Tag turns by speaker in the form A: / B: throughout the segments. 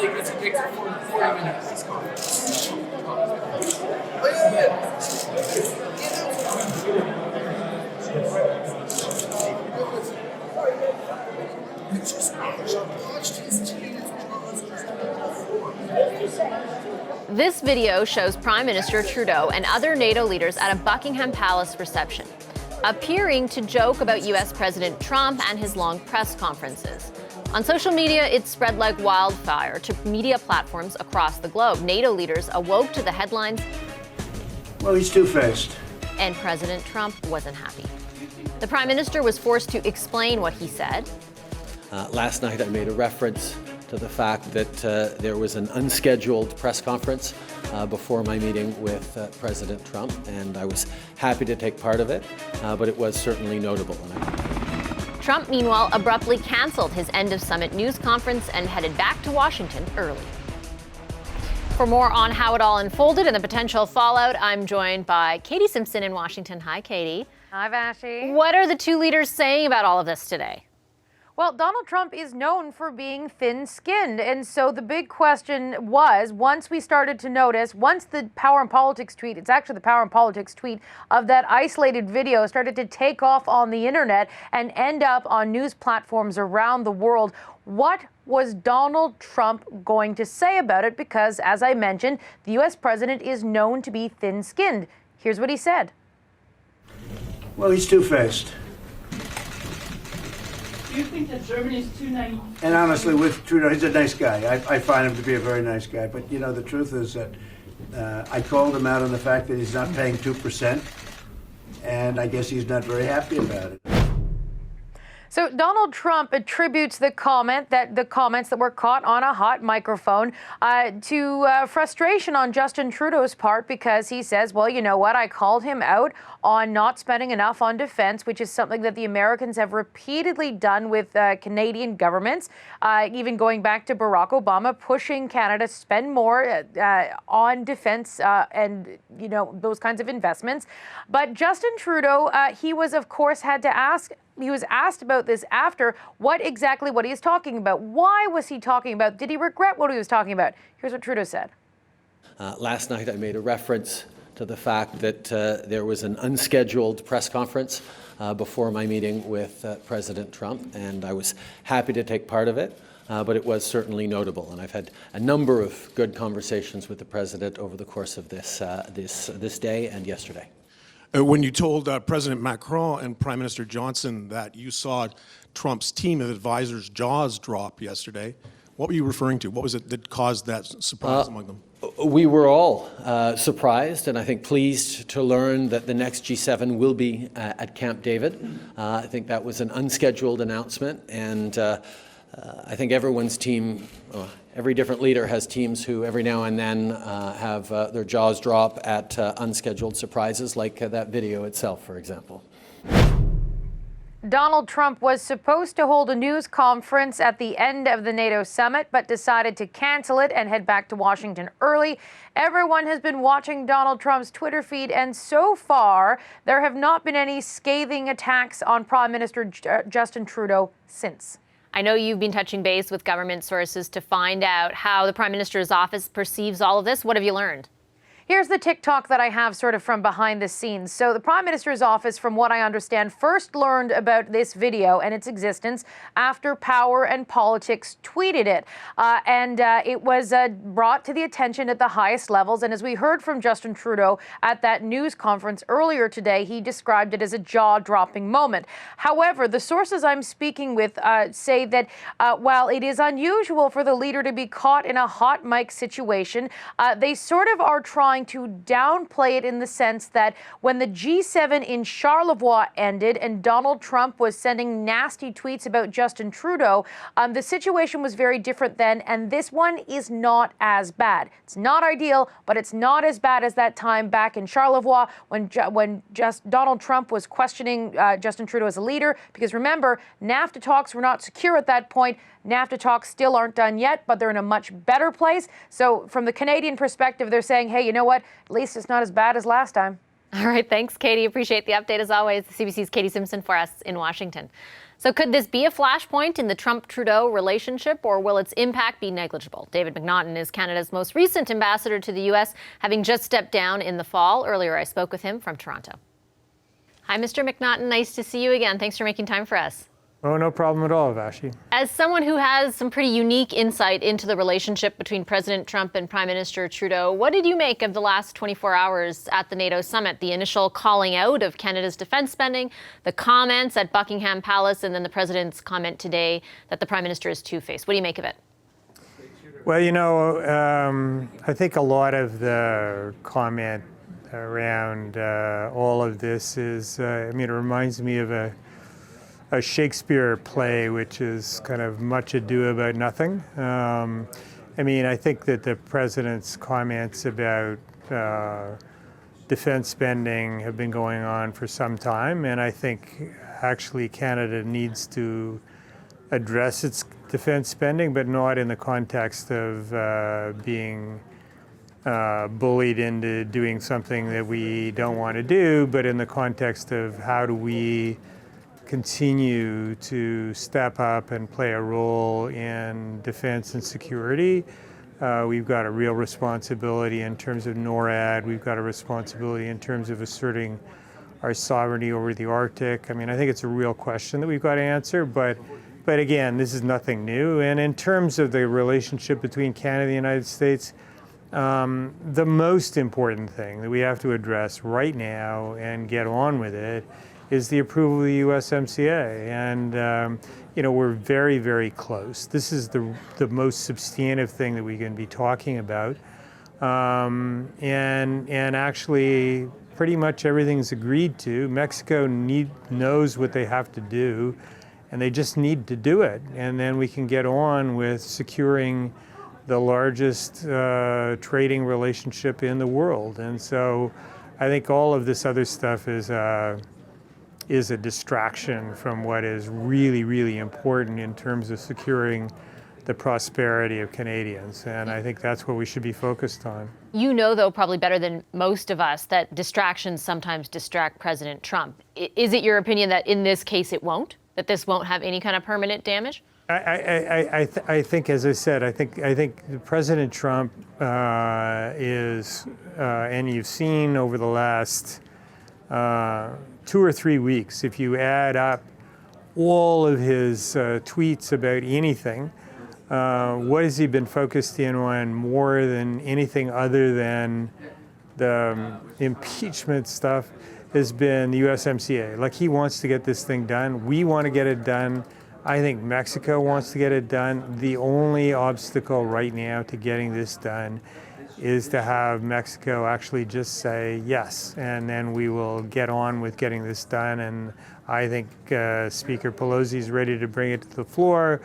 A: roughly because it takes 40 minutes.
B: This video shows Prime Minister Trudeau and other NATO leaders at a Buckingham Palace reception, appearing to joke about U.S. President Trump and his long press conferences. On social media, it spread like wildfire to media platforms across the globe. NATO leaders awoke to the headlines.
C: Well, he's two-faced.
B: And President Trump wasn't happy. The Prime Minister was forced to explain what he said.
D: Last night, I made a reference to the fact that there was an unscheduled press conference before my meeting with President Trump, and I was happy to take part of it, but it was certainly notable.
B: Trump, meanwhile, abruptly canceled his end-of-summit news conference and headed back to Washington early. For more on how it all unfolded and the potential fallout, I'm joined by Katie Simpson in Washington. Hi, Katie.
E: Hi, Vashi.
B: What are the two leaders saying about all of this today?
E: Well, Donald Trump is known for being thin-skinned, and so the big question was, once we started to notice, once the Power and Politics tweet, it's actually the Power and Politics tweet of that isolated video started to take off on the internet and end up on news platforms around the world, what was Donald Trump going to say about it? Because, as I mentioned, the U.S. president is known to be thin-skinned. Here's what he said.
C: Well, he's two-faced.
F: Do you think that Germany is too naive?
C: And honestly, with Trudeau, he's a nice guy. I find him to be a very nice guy. But, you know, the truth is that I called him out on the fact that he's not paying 2%, and I guess he's not very happy about it.
E: So Donald Trump attributes the comments that were caught on a hot microphone to frustration on Justin Trudeau's part, because he says, well, you know what, I called him out on not spending enough on defense, which is something that the Americans have repeatedly done with Canadian governments, even going back to Barack Obama, pushing Canada to spend more on defense and, you know, those kinds of investments. But Justin Trudeau, he was, of course, he was asked about this after what he is talking about. Why was he talking about? Did he regret what he was talking about? Here's what Trudeau said.
D: Last night, I made a reference to the fact that there was an unscheduled press conference before my meeting with President Trump, and I was happy to take part of it, but it was certainly notable. And I've had a number of good conversations with the president over the course of this day and yesterday.
G: When you told President Macron and Prime Minister Johnson that you saw Trump's team of advisors' jaws drop yesterday, what were you referring to? What was it that caused that surprise among them?
D: We were all surprised and I think pleased to learn that the next G7 will be at Camp David. I think that was an unscheduled announcement, and I think everyone's team, every different leader has teams who every now and then have their jaws drop at unscheduled surprises, like that video itself, for example.
E: Donald Trump was supposed to hold a news conference at the end of the NATO summit, but decided to cancel it and head back to Washington early. Everyone has been watching Donald Trump's Twitter feed, and so far, there have not been any scathing attacks on Prime Minister Justin Trudeau since.
B: I know you've been touching base with government sources to find out how the Prime Minister's office perceives all of this. What have you learned?
E: Here's the TikTok that I have sort of from behind the scenes. So the Prime Minister's office, from what I understand, first learned about this video and its existence after Power and Politics tweeted it. It was brought to the attention at the highest levels. And as we heard from Justin Trudeau at that news conference earlier today, he described it as a jaw-dropping moment. However, the sources I'm speaking with say that while it is unusual for the leader to be caught in a hot mic situation, they sort of are trying to downplay it in the sense that when the G7 in Charlevoix ended and Donald Trump was sending nasty tweets about Justin Trudeau, the situation was very different then, and this one is not as bad. It's not ideal, but it's not as bad as that time back in Charlevoix when Donald Trump was questioning Justin Trudeau as a leader, because remember, NAFTA talks were not secure at that point. NAFTA talks still aren't done yet, but they're in a much better place. So from the Canadian perspective, they're saying, hey, you know what? At least it's not as bad as last time.
B: All right. Thanks, Katie. Appreciate the update as always. CBC's Katie Simpson for us in Washington. So could this be a flashpoint in the Trump-Trudeau relationship, or will its impact be negligible? David McNaughton is Canada's most recent ambassador to the U.S., having just stepped down in the fall. Earlier, I spoke with him from Toronto. Hi, Mr. McNaughton. Nice to see you again. Thanks for making time for us.
H: Oh, no problem at all, Vashi.
B: As someone who has some pretty unique insight into the relationship between President Trump and Prime Minister Trudeau, what did you make of the last 24 hours at the NATO summit? The initial calling out of Canada's defense spending, the comments at Buckingham Palace, and then the president's comment today that the Prime Minister is two-faced. What do you make of it?
H: Well, I think a lot of the comment around all of this is, it reminds me of a Shakespeare play, which is kind of much ado about nothing. I think that the president's comments about defense spending have been going on for some time, and I think actually Canada needs to address its defense spending, but not in the context of being bullied into doing something that we don't want to do, but in the context of how do we continue to step up and play a role in defense and security. We've got a real responsibility in terms of NORAD. We've got a responsibility in terms of asserting our sovereignty over the Arctic. I think it's a real question that we've got to answer, but again, this is nothing new. And in terms of the relationship between Canada and the United States, the most important thing that we have to address right now and get on with it is the approval of the USMCA. And, we're very, very close. This is the most substantive thing that we can be talking about. And actually, pretty much everything's agreed to. Mexico knows what they have to do, and they just need to do it. And then we can get on with securing the largest trading relationship in the world. And so I think all of this other stuff is a distraction from what is really, really important in terms of securing the prosperity of Canadians. And I think that's what we should be focused on.
B: You know, though, probably better than most of us, that distractions sometimes distract President Trump. Is it your opinion that in this case it won't? That this won't have any kind of permanent damage?
H: I think, as I said, I think President Trump is, and you've seen over the last 2 or 3 weeks, if you add up all of his tweets about anything, what has he been focused in on more than anything other than the impeachment stuff has been the USMCA. Like, he wants to get this thing done. We want to get it done. I think Mexico wants to get it done. The only obstacle right now to getting this done is to have Mexico actually just say yes, and then we will get on with getting this done. And I think Speaker Pelosi is ready to bring it to the floor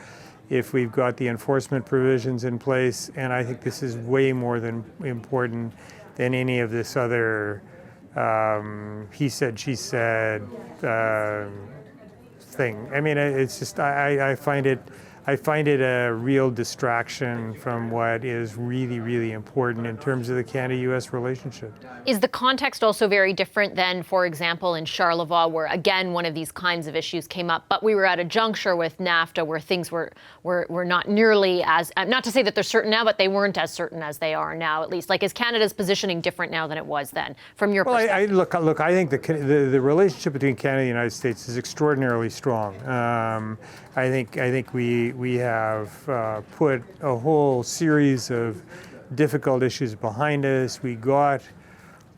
H: if we've got the enforcement provisions in place. And I think this is way more than important than any of this other he said, she said thing. It's just, I find it a real distraction from what is really, really important in terms of the Canada-U.S. relationship.
B: Is the context also very different than, for example, in Charlevoix, where, again, one of these kinds of issues came up, but we were at a juncture with NAFTA where things were not nearly as, not to say that they're certain now, but they weren't as certain as they are now, at least. Like, is Canada's positioning different now than it was then, from your perspective?
H: Look, I think the relationship between Canada and the United States is extraordinarily strong. I think we have put a whole series of difficult issues behind us. We got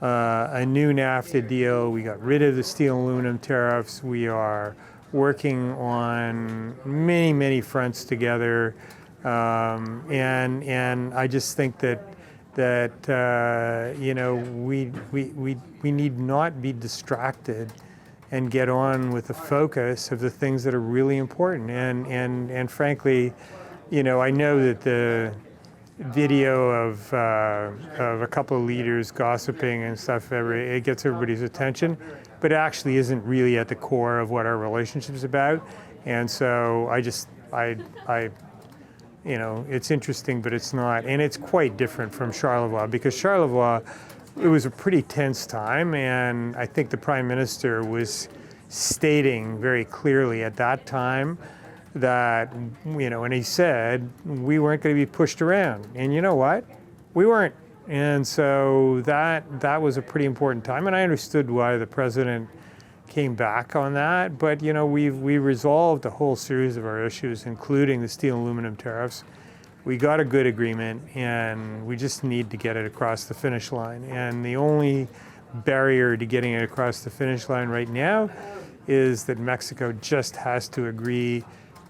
H: a new NAFTA deal. We got rid of the steel and aluminum tariffs. We are working on many, many fronts together, and I just think that we need not be distracted and get on with the focus of the things that are really important. And frankly, I know that the video of a couple of leaders gossiping and stuff, it gets everybody's attention, but it actually isn't really at the core of what our relationship is about. And so it's interesting, but it's not. And it's quite different from Charlevoix, because Charlevoix, it was a pretty tense time, and I think the Prime Minister was stating very clearly at that time that, and he said we weren't going to be pushed around. And you know what? We weren't. And so that was a pretty important time. And I understood why the president came back on that. But, we resolved a whole series of our issues, including the steel and aluminum tariffs. We got a good agreement, and we just need to get it across the finish line. And the only barrier to getting it across the finish line right now is that Mexico just has to agree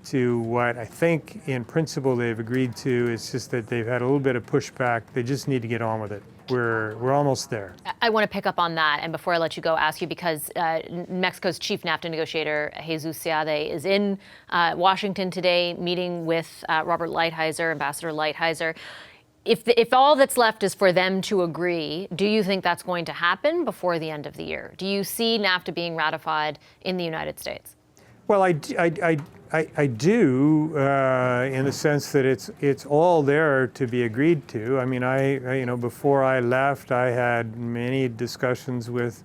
H: to what I think in principle they've agreed to. It's just that they've had a little bit of pushback. They just need to get on with it. We're almost there.
B: I want to pick up on that, and before I let you go, ask you, because Mexico's chief NAFTA negotiator, Jesus Seade, is in Washington today, meeting with Robert Lighthizer, Ambassador Lighthizer. If all that's left is for them to agree, do you think that's going to happen before the end of the year? Do you see NAFTA being ratified in the United States?
H: Well, I do, in the sense that it's all there to be agreed to. I mean, before I left, I had many discussions with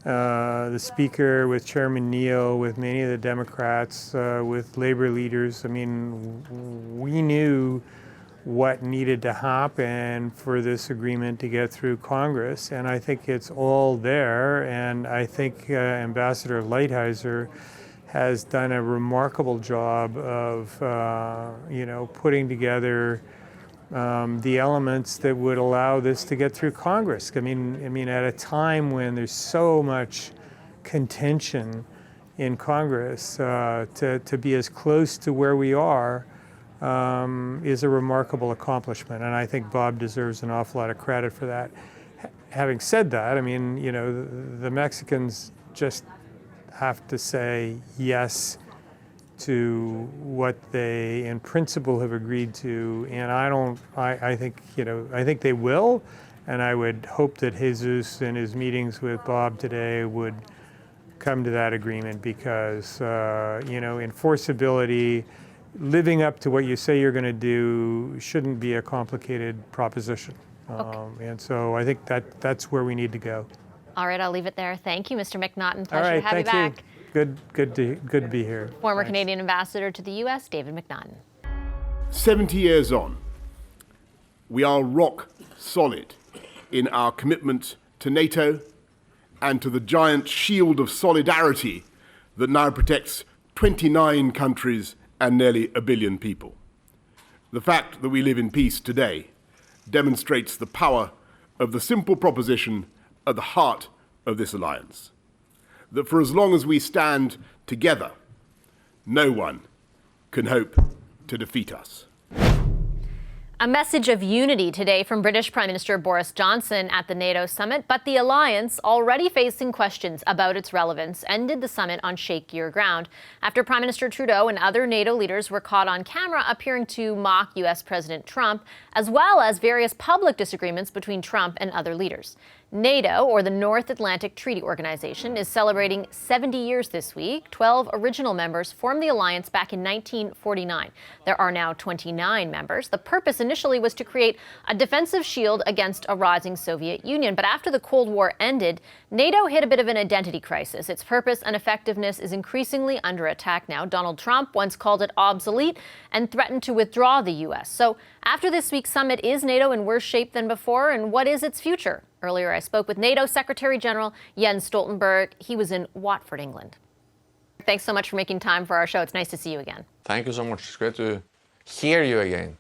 H: the Speaker, with Chairman Neal, with many of the Democrats, with labor leaders. I mean, we knew what needed to happen for this agreement to get through Congress, and I think it's all there. And I think Ambassador Lighthizer has done a remarkable job of, putting together the elements that would allow this to get through Congress. I mean, at a time when there's so much contention in Congress, to be as close to where we are is a remarkable accomplishment, and I think Bob deserves an awful lot of credit for that. Having said that, I mean, the Mexicans just have to say yes to what they in principle have agreed to, and I think they will, and I would hope that Jesus in his meetings with Bob today would come to that agreement, because enforceability, living up to what you say you're going to do, shouldn't be a complicated proposition. Okay. And so I think that's where we need to go.
B: All right, I'll leave it there. Thank you, Mr. McNaughton. Pleasure to have you back.
H: Good to be here.
B: Former Canadian ambassador to the U.S., David McNaughton.
I: 70 years on, we are rock solid in our commitment to NATO and to the giant shield of solidarity that now protects 29 countries and nearly 1 billion people. The fact that we live in peace today demonstrates the power of the simple proposition at the heart of this alliance, that for as long as we stand together, no one can hope to defeat us.
B: A message of unity today from British Prime Minister Boris Johnson at the NATO summit, but the alliance, already facing questions about its relevance, ended the summit on shakier ground after Prime Minister Trudeau and other NATO leaders were caught on camera appearing to mock U.S. President Trump, as well as various public disagreements between Trump and other leaders. NATO, or the North Atlantic Treaty Organization, is celebrating 70 years this week. 12 original members formed the alliance back in 1949. There are now 29 members. The purpose initially was to create a defensive shield against a rising Soviet Union. But after the Cold War ended, NATO hit a bit of an identity crisis. Its purpose and effectiveness is increasingly under attack now. Donald Trump once called it obsolete and threatened to withdraw the U.S. So after this week's summit, is NATO in worse shape than before, and what is its future? Earlier, I spoke with NATO Secretary General Jens Stoltenberg. He was in Watford, England. Thanks so much for making time for our show. It's nice to see you again.
J: Thank you so much. It's great to hear you again.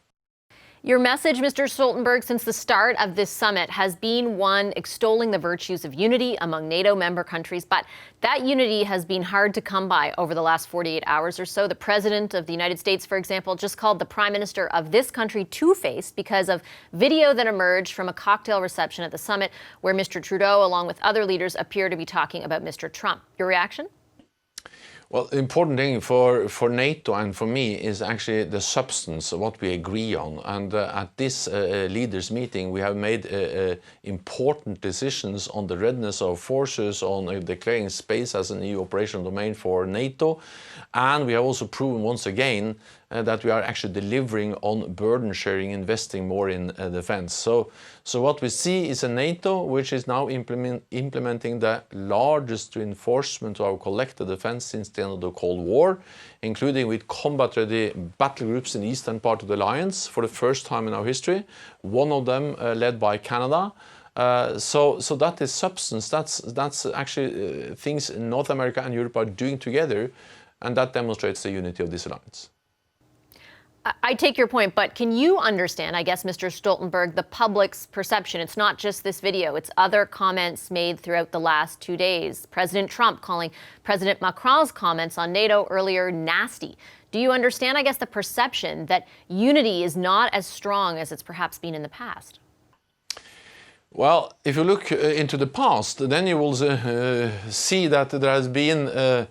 B: Your message, Mr. Stoltenberg, since the start of this summit has been one extolling the virtues of unity among NATO member countries, but that unity has been hard to come by over the last 48 hours or so. The President of the United States, for example, just called the Prime Minister of this country two-faced because of video that emerged from a cocktail reception at the summit where Mr. Trudeau, along with other leaders, appear to be talking about Mr. Trump. Your reaction?
J: Well, the important thing for NATO and for me is actually the substance of what we agree on. And at this leaders meeting, we have made important decisions on the readiness of forces, on declaring space as a new operational domain for NATO. And we have also proven once again that we are actually delivering on burden sharing, investing more in defense. So what we see is a NATO which is now implementing the largest reinforcement of our collective defense since the end of the Cold War, including with combat-ready battle groups in the eastern part of the alliance for the first time in our history, one of them led by Canada. So that is substance. That's actually things North America and Europe are doing together, and that demonstrates the unity of this alliance.
B: I take your point, but can you understand, I guess, Mr. Stoltenberg, the public's perception? It's not just this video, it's other comments made throughout the last 2 days. President Trump calling President Macron's comments on NATO earlier nasty. Do you understand, I guess, the perception that unity is not as strong as it's perhaps been in the past?
J: Well, if you look into the past, then you will see that there has been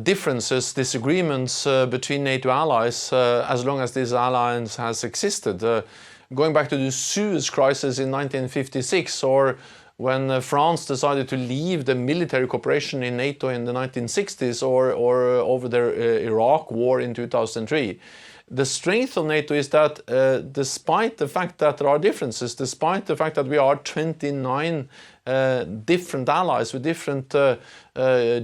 J: differences, disagreements between NATO allies as long as this alliance has existed. Going back to the Suez crisis in 1956, or when France decided to leave the military cooperation in NATO in the 1960s, or over the Iraq war in 2003. The strength of NATO is that despite the fact that there are differences, despite the fact that we are 29 different allies with different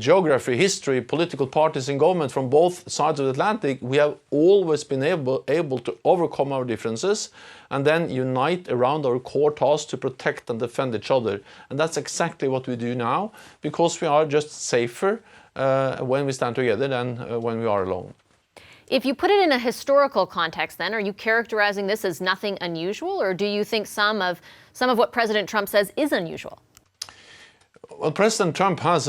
J: geography, history, political parties and government from both sides of the Atlantic, we have always been able to overcome our differences and then unite around our core task to protect and defend each other. And that's exactly what we do now, because we are just safer when we stand together than when we are alone.
B: If you put it in a historical context, then, are you characterizing this as nothing unusual, or do you think some of what President Trump says is unusual?
J: Well, President Trump has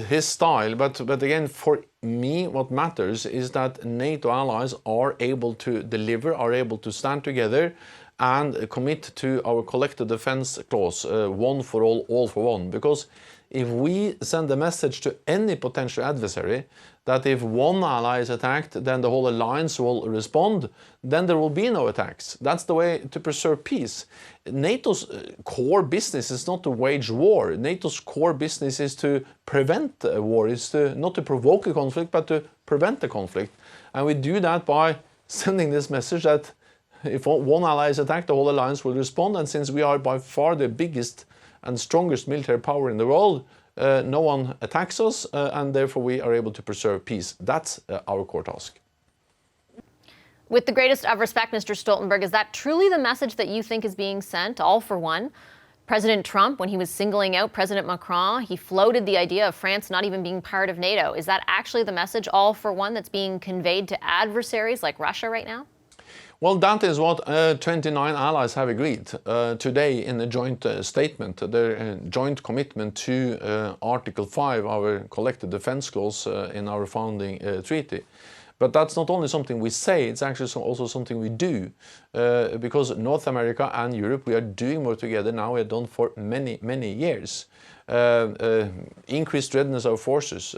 J: his style, but again, for me, what matters is that NATO allies are able to deliver, are able to stand together and commit to our collective defense clause, one for all for one. Because if we send a message to any potential adversary that if one ally is attacked, then the whole alliance will respond, then there will be no attacks. That's the way to preserve peace. NATO's core business is not to wage war. NATO's core business is to prevent a war, is not to provoke a conflict, but to prevent a conflict. And we do that by sending this message that if one ally is attacked, the whole alliance will respond. And since we are by far the biggest and strongest military power in the world, no one attacks us, and therefore we are able to preserve peace. That's our core task.
B: With the greatest of respect, Mr. Stoltenberg, is that truly the message that you think is being sent, all for one? President Trump, when he was singling out President Macron, he floated the idea of France not even being part of NATO. Is that actually the message, all for one, that's being conveyed to adversaries like Russia right now?
J: Well, that is what 29 allies have agreed today in a joint statement, their joint commitment to Article 5, our collective defense clause in our founding treaty. But that's not only something we say, it's actually also something we do. Because North America and Europe, we are doing more together now, we have done for many years. Increased readiness of forces,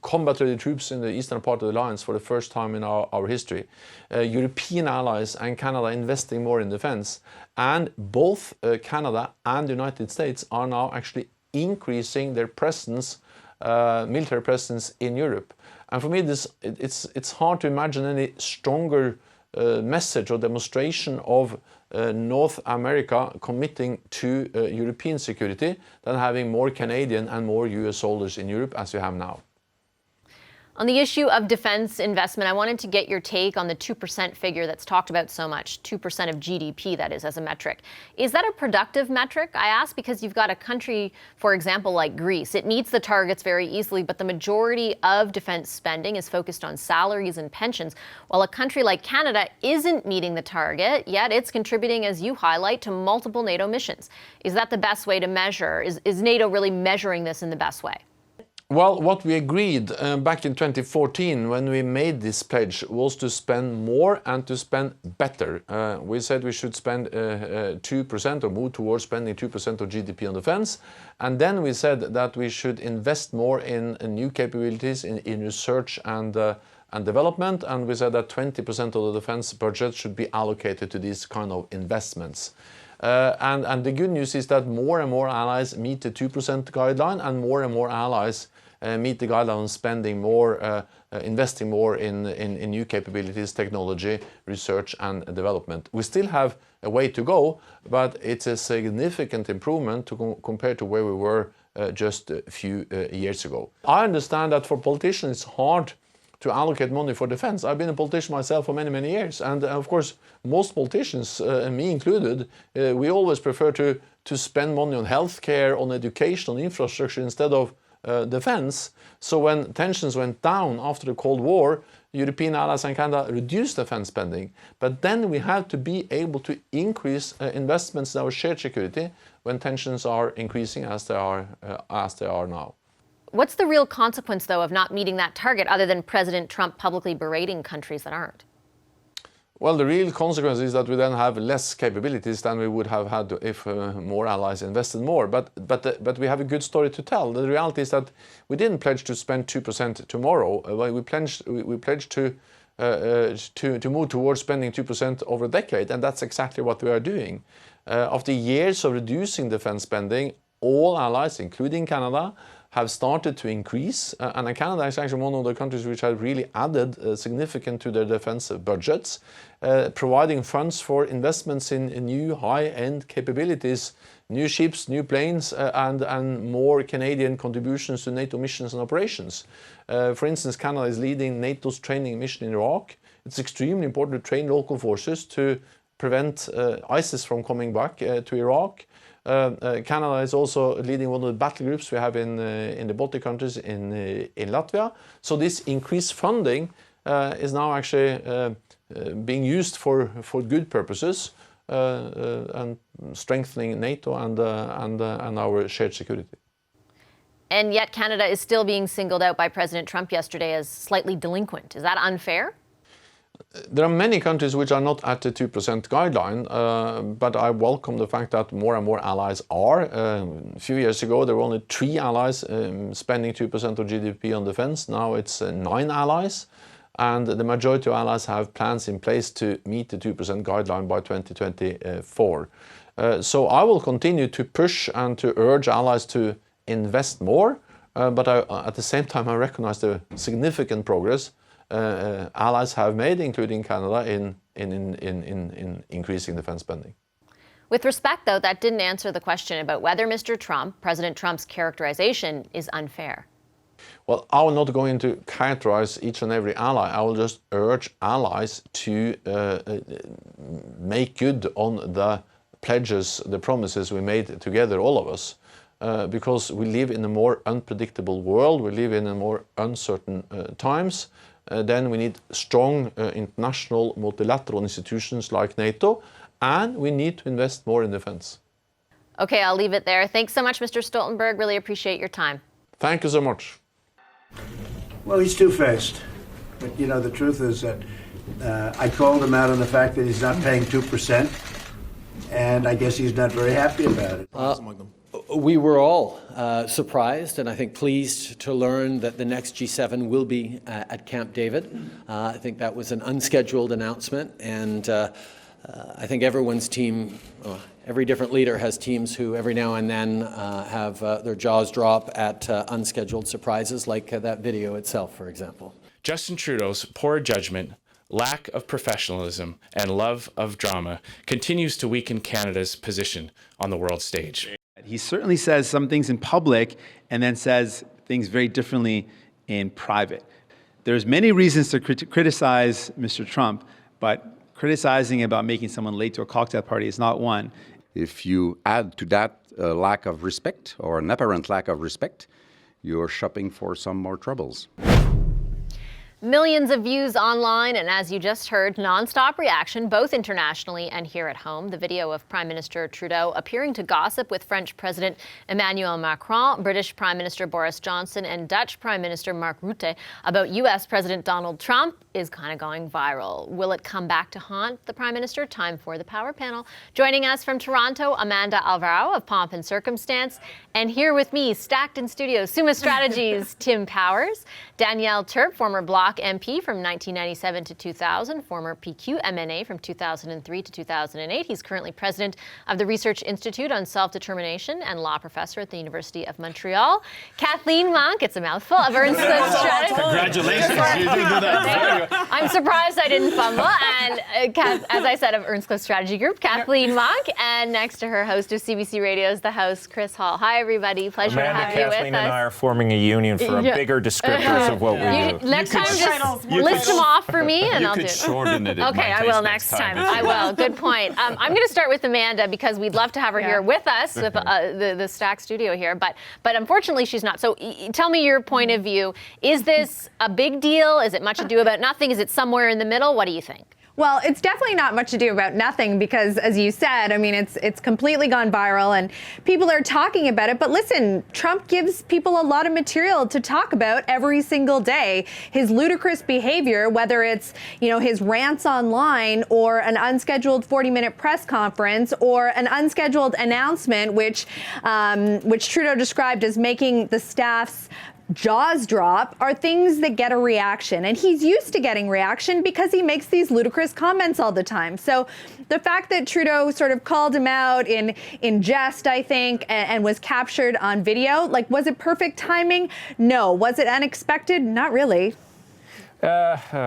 J: combat-ready troops in the eastern part of the alliance for the first time in our history, European allies and Canada investing more in defense, and both Canada and the United States are now actually increasing their presence, military presence in Europe. And for me, it's hard to imagine any stronger message or demonstration of North America committing to European security than having more Canadian and more US soldiers in Europe as we have now.
B: On the issue of defense investment, I wanted to get your take on the 2% figure that's talked about so much, 2% of GDP, that is, as a metric. Is that a productive metric? I ask because you've got a country, for example, like Greece. It meets the targets very easily, but the majority of defense spending is focused on salaries and pensions, while a country like Canada isn't meeting the target, yet it's contributing, as you highlight, to multiple NATO missions. Is that the best way to measure? Is NATO really measuring this in the best way?
J: Well, what we agreed back in 2014 when we made this pledge was to spend more and to spend better. We said we should spend 2% or move towards spending 2% of GDP on defense. And then we said that we should invest more in new capabilities, in research and development. And we said that 20% of the defense budget should be allocated to these kind of investments. And the good news is that more and more allies meet the 2% guideline, and more allies meet the guideline on spending more, investing more in new capabilities, technology, research and development. We still have a way to go, but it's a significant improvement compared to where we were just a few years ago. I understand that for politicians it's hard to allocate money for defense. I've been a politician myself for many, many years, and of course most politicians, me included, we always prefer to spend money on healthcare, on education, on infrastructure instead of defense. So when tensions went down after the Cold War, European allies and Canada reduced defense spending. But then we have to be able to increase investments in our shared security when tensions are increasing as they are now.
B: What's the real consequence, though, of not meeting that target, other than President Trump publicly berating countries that aren't?
J: Well, the real consequence is that we then have less capabilities than we would have had if more allies invested more. But we have a good story to tell. The reality is that we didn't pledge to spend 2% tomorrow. We pledged to move towards spending 2% over a decade, and that's exactly what we are doing. After years of reducing defense spending, all allies, including Canada, have started to increase, and Canada is actually one of the countries which have really added significant to their defense budgets, providing funds for investments in new high-end capabilities, new ships, new planes, and more Canadian contributions to NATO missions and operations. For instance, Canada is leading NATO's training mission in Iraq. It's extremely important to train local forces to prevent ISIS from coming back to Iraq. Canada is also leading one of the battle groups we have in the Baltic countries in Latvia. So this increased funding is now actually being used for good purposes and strengthening NATO and our shared security.
B: And yet Canada is still being singled out by President Trump yesterday as slightly delinquent. Is that unfair?
J: There are many countries which are not at the 2% guideline, but I welcome the fact that more and more allies are. A few years ago, there were only 3 allies spending 2% of GDP on defense. Now it's 9 allies, and the majority of allies have plans in place to meet the 2% guideline by 2024. So I will continue to push and to urge allies to invest more, but at the same time I recognize the significant progress allies have made, including Canada, in increasing defense spending.
B: With respect, though, that didn't answer the question about whether Mr. Trump, President Trump's characterization is unfair.
J: Well, I will not go into characterize each and every ally. I will just urge allies to make good on the pledges, the promises we made together, all of us, because we live in a more unpredictable world. We live in a more uncertain times. Then we need strong international multilateral institutions like NATO, and we need to invest more in defense.
B: Okay, I'll leave it there. Thanks so much, Mr. Stoltenberg. Really appreciate your time.
J: Thank you so much.
C: Well, he's two-faced. But, you know, the truth is that I called him out on the fact that he's not paying 2%, and I guess he's not very happy about it.
D: We were all surprised and I think pleased to learn that the next G7 will be at Camp David. I think that was an unscheduled announcement, and I think everyone's team, every different leader has teams who every now and then have their jaws drop at unscheduled surprises, like that video itself, for example.
K: Justin Trudeau's poor judgment, lack of professionalism, and love of drama continues to weaken Canada's position on the world stage.
L: He certainly says some things in public and then says things very differently in private. There's many reasons to criticize Mr. Trump, but criticizing about making someone late to a cocktail party is not one.
M: If you add to that a lack of respect, or an apparent lack of respect, you're shopping for some more troubles.
B: Millions of views online, and as you just heard, nonstop reaction, both internationally and here at home. The video of Prime Minister Trudeau appearing to gossip with French President Emmanuel Macron, British Prime Minister Boris Johnson, and Dutch Prime Minister Mark Rutte about U.S. President Donald Trump is kind of going viral. Will it come back to haunt the Prime Minister? Time for the Power Panel. Joining us from Toronto, Amanda Alvaro of Pomp and Circumstance. And here with me, stacked in studio, Summa Strategies' Tim Powers, Danielle Turp, former Bloc Sauk MP from 1997 to 2000, former PQ MNA from 2003 to 2008. He's currently president of the Research Institute on Self-Determination and law professor at the University of Montreal. Kathleen Monk, it's a mouthful, of Ernst Close Strategy.
N: Congratulations, you did that.
B: I'm surprised I didn't fumble. And as I said, of Ernst Close Strategy Group, Kathleen Monk, and next to her, host of CBC Radio's The House, Chris Hall. Hi, everybody. Pleasure to have you with us.
N: Kathleen and I are forming a union for a bigger descriptors of what we do.
B: Next time, just list them off for me, and I'll do it.
N: You could shorten it.
B: Okay, I will next time. I will. Good point. I'm going to start with Amanda because we'd love to have her here with us, with the Stack studio here, but unfortunately she's not. So tell me your point of view. Is this a big deal? Is it much ado about nothing? Is it somewhere in the middle? What do you think?
O: Well, it's definitely not much ado about nothing because, as you said, I mean, it's completely gone viral and people are talking about it. But listen, Trump gives people a lot of material to talk about every single day. His ludicrous behavior, whether it's, his rants online or an unscheduled 40-minute press conference or an unscheduled announcement, which Trudeau described as making the staff's jaws drop, are things that get a reaction. And he's used to getting reaction because he makes these ludicrous comments all the time. So the fact that Trudeau sort of called him out in jest, I think, and was captured on video, was it perfect timing? No. Was it unexpected? Not really.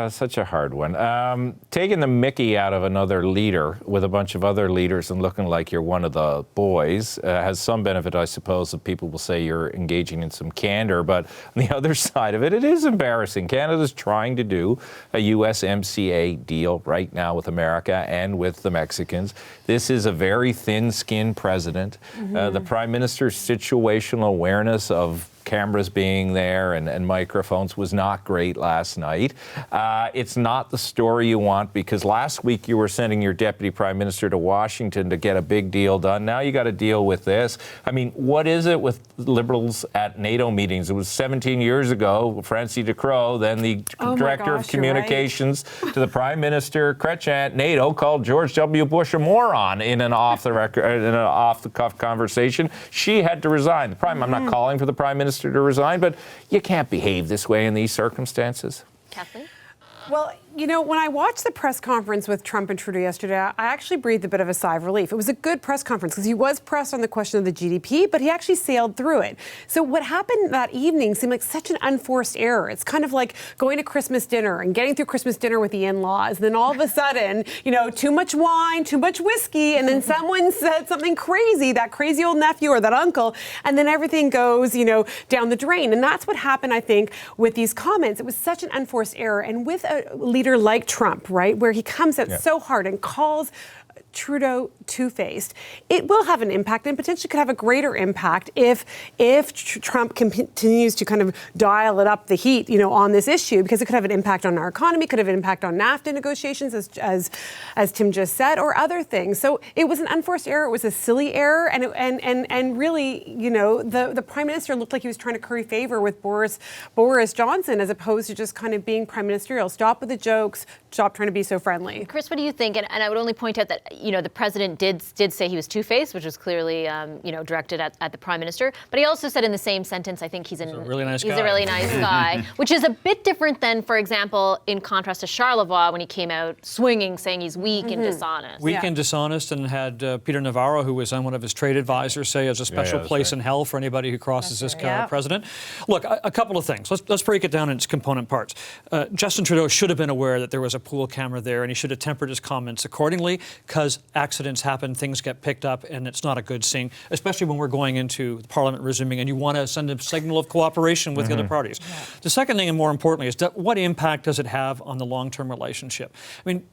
N: Such a hard one. Taking the mickey out of another leader with a bunch of other leaders and looking like you're one of the boys has some benefit, I suppose, that people will say you're engaging in some candor. But on the other side of it, it is embarrassing. Canada's trying to do a USMCA deal right now with America and with the Mexicans. This is a very thin-skinned president. The Prime Minister's situational awareness of cameras being there and microphones was not great last night. It's not the story you want because last week you were sending your deputy prime minister to Washington to get a big deal done. Now you got to deal with this. I mean, what is it with Liberals at NATO meetings? It was 17 years ago, Francie DeCrow, then the director of communications to the prime minister, Kretschmann at NATO, called George W. Bush a moron in an off-the-cuff conversation. She had to resign. I'm not calling for the prime minister to resign, but you can't behave this way in these circumstances.
B: Kathleen?
P: Well, when I watched the press conference with Trump and Trudeau yesterday, I actually breathed a bit of a sigh of relief. It was a good press conference because he was pressed on the question of the GDP, but he actually sailed through it. So what happened that evening seemed like such an unforced error. It's kind of like going to Christmas dinner and getting through Christmas dinner with the in-laws. Then all of a sudden, too much wine, too much whiskey, and then someone said something crazy, that crazy old nephew or that uncle, and then everything goes, down the drain. And that's what happened, I think, with these comments. It was such an unforced error. And with a leader like Trump, right, where he comes out so hard and calls Trudeau two-faced, it will have an impact and potentially could have a greater impact if Trump continues to kind of dial it up the heat, on this issue, because it could have an impact on our economy, could have an impact on NAFTA negotiations, as Tim just said, or other things. So it was an unforced error. It was a silly error, and really, the prime minister looked like he was trying to curry favor with Boris Johnson as opposed to just kind of being prime ministerial. Stop with the jokes. Stop trying to be so friendly.
B: Chris, what do you think? And I would only point out that the president did say he was two-faced, which was clearly directed at the prime minister. But he also said in the same sentence, I think he's a really nice guy, which is a bit different than, for example, in contrast to Charlevoix when he came out swinging, saying he's weak and dishonest.
A: Weak and dishonest, and had Peter Navarro, who was on one of his trade advisors, say there's a special place in hell for anybody who crosses this president. Look, a couple of things. Let's break it down in its component parts. Justin Trudeau should have been aware that there was a pool camera there, and he should have tempered his comments accordingly, because accidents happen, things get picked up, and it's not a good scene, especially when we're going into Parliament resuming and you want to send a signal of cooperation with the other parties. The second thing, and more importantly, is what impact does it have on the long-term relationship? I mean,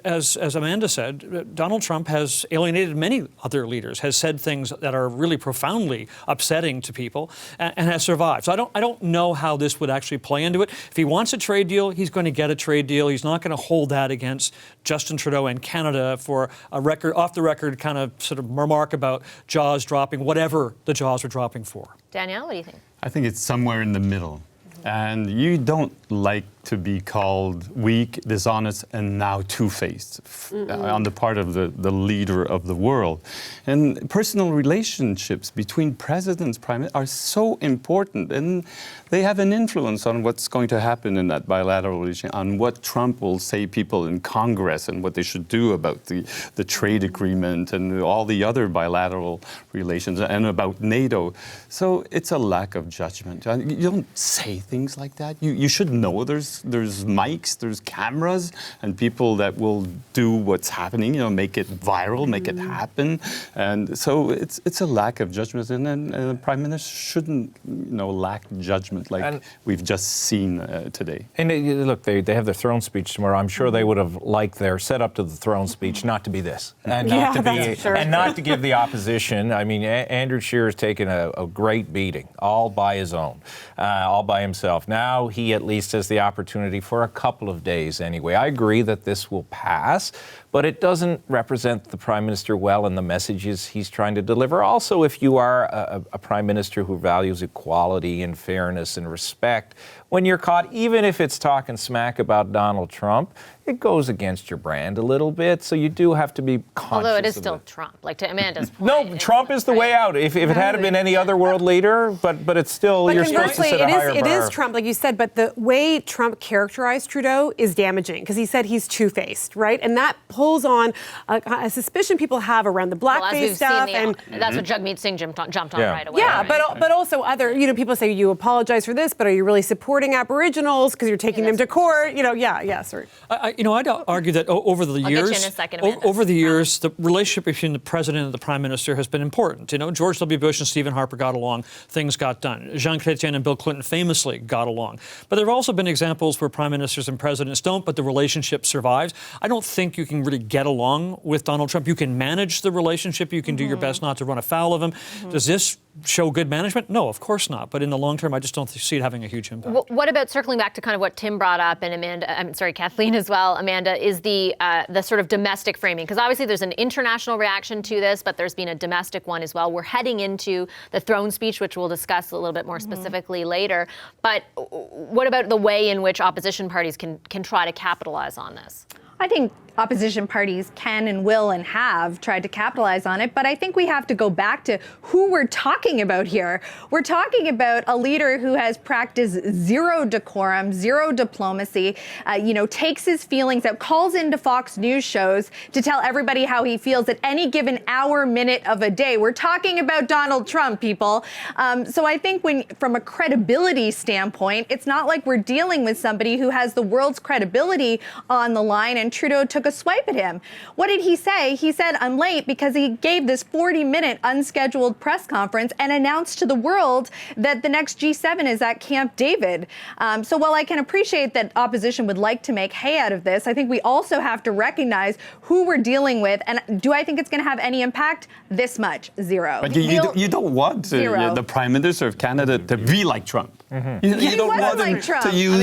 A: as Amanda said, Donald Trump has alienated many other leaders, has said things that are really profoundly upsetting to people, and has survived. So I don't know how this would actually play into it. If he wants a trade deal, he's going to get a trade deal. He's not going to hold that against Justin Trudeau and Canada for a off-the-record kind of sort of remark about jaws dropping, whatever the jaws are dropping for.
B: Danielle, what do you think?
Q: I think it's somewhere in the middle. And you don't like to be called weak, dishonest, and now two-faced on the part of the leader of the world. And personal relationships between presidents, prime ministers, are so important, and they have an influence on what's going to happen in that bilateral relationship, on what Trump will say people in Congress and what they should do about the trade agreement and all the other bilateral relations and about NATO. So it's a lack of judgment. You don't say things like that. You should know there's mics, there's cameras, and people that will do what's happening, make it viral, make it happen. And so it's a lack of judgment, and the Prime Minister shouldn't, lack judgment like we've just seen today.
N: And look, they have their throne speech tomorrow. I'm sure they would have liked their setup to the throne speech not to be this, and not to give the opposition. I mean, Andrew Scheer has taken a great beating, all by his own, all by himself. Now he at least has the opportunity for a couple of days anyway. I agree that this will pass, but it doesn't represent the Prime Minister well and the messages he's trying to deliver. Also, if you are a Prime Minister who values equality and fairness and respect, when you're caught, even if it's talking smack about Donald Trump, it goes against your brand a little bit, so you do have to be conscious.
B: Although it is still Trump, like to Amanda's point.
N: No, Trump is the way out. If it had been any other world leader, but it's still,
P: but
N: you're supposed to set a higher bar.
P: It is Trump, like you said, but the way Trump characterized Trudeau is damaging, because he said he's two-faced, right? And that pulls on a suspicion people have around the blackface stuff.
B: And that's what Jagmeet Singh jumped on right away.
P: Yeah, right? but also other, people say you apologize for this, but are you really supporting Aboriginals because you're taking them to court? Sorry.
A: I'd argue that over the years,
B: get you in a second, Amanda.
A: over the years, the relationship between the president and the prime minister has been important. George W. Bush and Stephen Harper got along; things got done. Jean Chrétien and Bill Clinton famously got along. But there have also been examples where prime ministers and presidents don't, but the relationship survives. I don't think you can really get along with Donald Trump. You can manage the relationship. You can do your best not to run afoul of him. Does this show good management? No, of course not. But in the long term, I just don't see it having a huge impact.
B: What about circling back to kind of what Tim brought up, and Kathleen as well, Amanda, is the sort of domestic framing? Because obviously there's an international reaction to this, but there's been a domestic one as well. We're heading into the throne speech, which we'll discuss a little bit more specifically later. But what about the way in which opposition parties can try to capitalize on this?
O: I think opposition parties can and will and have tried to capitalize on it, but I think we have to go back to who we're talking about here. We're talking about a leader who has practiced zero decorum, zero diplomacy, takes his feelings out, calls into Fox News shows to tell everybody how he feels at any given hour, minute of a day. We're talking about Donald Trump, people. So I think from a credibility standpoint, it's not like we're dealing with somebody who has the world's credibility on the line, and Trudeau took a swipe at him. What did he say? He said, I'm late, because he gave this 40-minute unscheduled press conference and announced to the world that the next G7 is at Camp David. So while I can appreciate that opposition would like to make hay out of this, I think we also have to recognize who we're dealing with. And do I think it's going to have any impact? This much, zero.
Q: But you don't want the Prime Minister of Canada to be like Trump. You don't want him to use...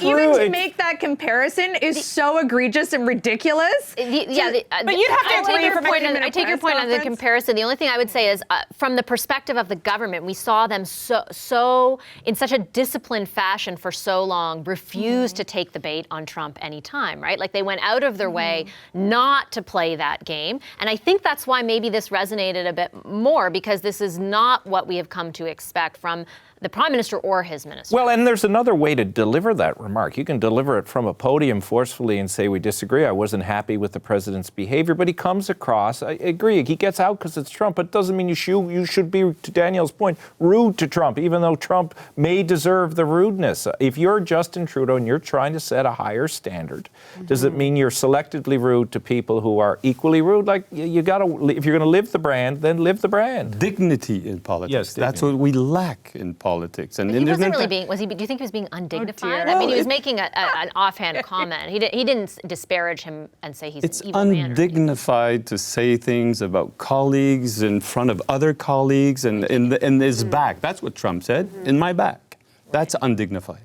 O: Even to make that comparison is so egregious and ridiculous.
B: But you'd have to I take your point on the comparison. The only thing I would say is, from the perspective of the government, we saw them so in such a disciplined fashion for so long refuse to take the bait on Trump anytime, right? Like they went out of their way not to play that game. And I think that's why maybe this resonated a bit more, because this is not what we have come to expect from the Prime Minister or his minister.
N: Well, and there's another way to deliver that remark. You can deliver it from a podium forcefully and say, we disagree. I wasn't happy with the president's behavior, but he comes across, I agree, he gets out because it's Trump, but it doesn't mean you should be, to Danielle's point, rude to Trump, even though Trump may deserve the rudeness. If you're Justin Trudeau and you're trying to set a higher standard, does it mean you're selectively rude to people who are equally rude? Like, you gotta, if you're going to live the brand, then live the brand.
Q: Dignity in politics.
N: Yes,
Q: that's what we lack in politics. And
B: he wasn't really being, do you think he was being undignified? I mean, he was making an offhand comment. He didn't disparage him and say he's
Q: it's
B: evil mannered.
Q: Undignified to say things about colleagues in front of other colleagues and in his back. That's what Trump said, in my back. That's undignified.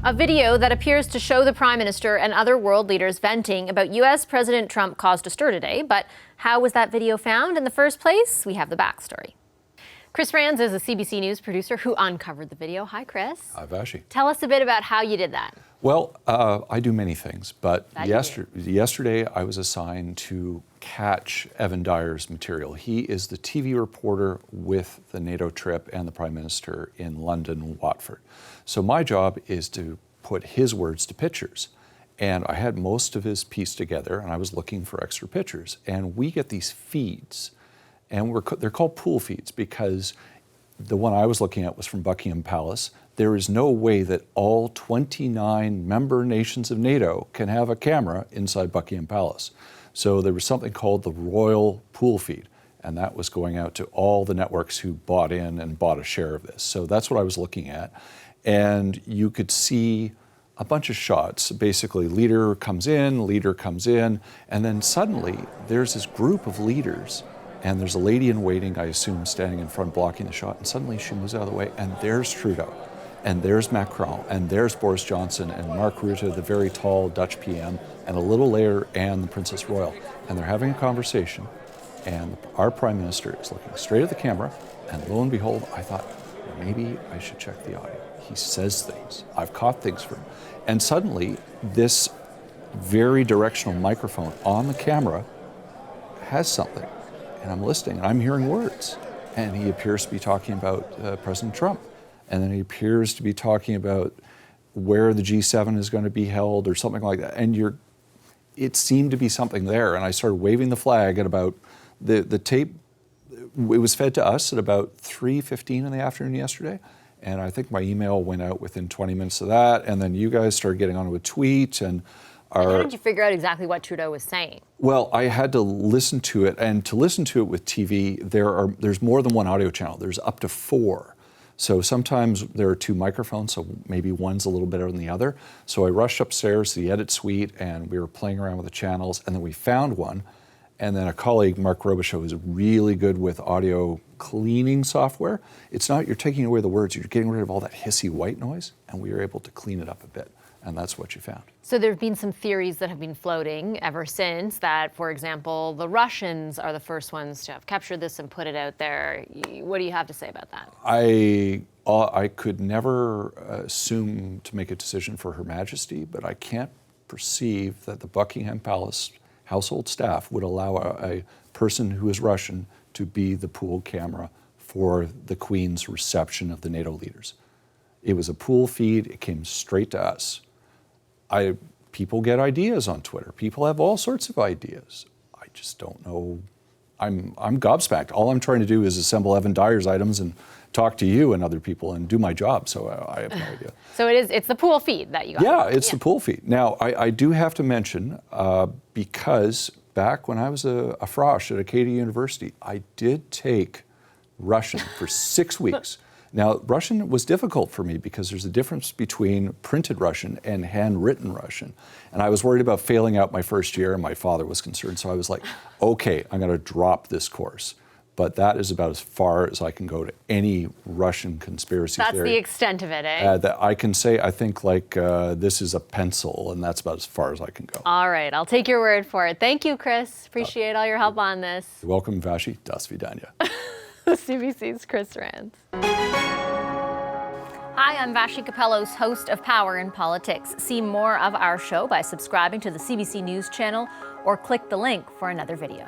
B: A video that appears to show the Prime Minister and other world leaders venting about U.S. President Trump caused a stir today. But how was that video found in the first place? We have the backstory. Chris Rands is a CBC News producer who uncovered the video. Hi, Chris.
R: Hi, Vashi.
B: Tell us a bit about how you did that.
R: Well, I do many things, but yesterday I was assigned to catch Evan Dyer's material. He is the TV reporter with the NATO trip and the Prime Minister in London, Watford. So my job is to put his words to pictures. And I had most of his piece together, and I was looking for extra pictures. And we get these feeds, and they're called pool feeds because the one I was looking at was from Buckingham Palace. There is no way that all 29 member nations of NATO can have a camera inside Buckingham Palace. So there was something called the Royal Pool Feed, and that was going out to all the networks who bought in and bought a share of this. So that's what I was looking at. And you could see a bunch of shots. Basically, leader comes in, and then suddenly there's this group of leaders, and there's a lady in waiting, I assume, standing in front blocking the shot, and suddenly she moves out of the way, and there's Trudeau, and there's Macron, and there's Boris Johnson, and Mark Rutte, the very tall Dutch PM, and a little later, Anne, the Princess Royal, and they're having a conversation, and our Prime Minister is looking straight at the camera, and lo and behold, I thought, maybe I should check the audio. He says things. I've caught things from him. And suddenly, this very directional microphone on the camera has something. And I'm listening, and I'm hearing words. And he appears to be talking about President Trump. And then he appears to be talking about where the G7 is going to be held or something like that. And it seemed to be something there. And I started waving the flag at about the tape. It was fed to us at about 3:15 in the afternoon yesterday. And I think my email went out within 20 minutes of that. And then you guys started getting onto a tweet. And
B: how did you figure out exactly what Trudeau was saying?
R: Well, I had to listen to it. And to listen to it with TV, there's more than one audio channel. There's up to 4. So sometimes there are 2 microphones, so maybe one's a little better than the other. So I rushed upstairs to the edit suite, and we were playing around with the channels. And then we found one. And then a colleague, Mark Robichaud, who's really good with audio cleaning software. It's not you're taking away the words, you're getting rid of all that hissy white noise, and we were able to clean it up a bit. And that's what you found.
B: So there have been some theories that have been floating ever since that, for example, the Russians are the first ones to have captured this and put it out there. What do you have to say about that?
R: I could never assume to make a decision for Her Majesty, but I can't perceive that the Buckingham Palace household staff would allow a person who is Russian to be the pool camera for the Queen's reception of the NATO leaders. It was a pool feed. It came straight to us. People get ideas on Twitter. People have all sorts of ideas. I just don't know. I'm gobsmacked. All I'm trying to do is assemble Evan Dyer's items and talk to you and other people and do my job. So I have no idea.
B: So it's the pool feed that you got.
R: Yeah, it's the pool feed. Now, I do have to mention, because back when I was a frosh at Acadia University, I did take Russian for 6 weeks. Now, Russian was difficult for me because there's a difference between printed Russian and handwritten Russian. And I was worried about failing out my first year, and my father was concerned. So I was like, okay, I'm going to drop this course. But that is about as far as I can go to any Russian conspiracy theory.
B: That's the extent of it, eh?
R: That I can say, I think, this is a pencil, and that's about as far as I can go.
B: All right, I'll take your word for it. Thank you, Chris. Appreciate all your help on this.
R: You're welcome, Vashi. Das vidanya.
B: CBC's Chris Rands. Hi, I'm Vashi Capellos, host of Power in Politics. See more of our show by subscribing to the CBC News channel or click the link for another video.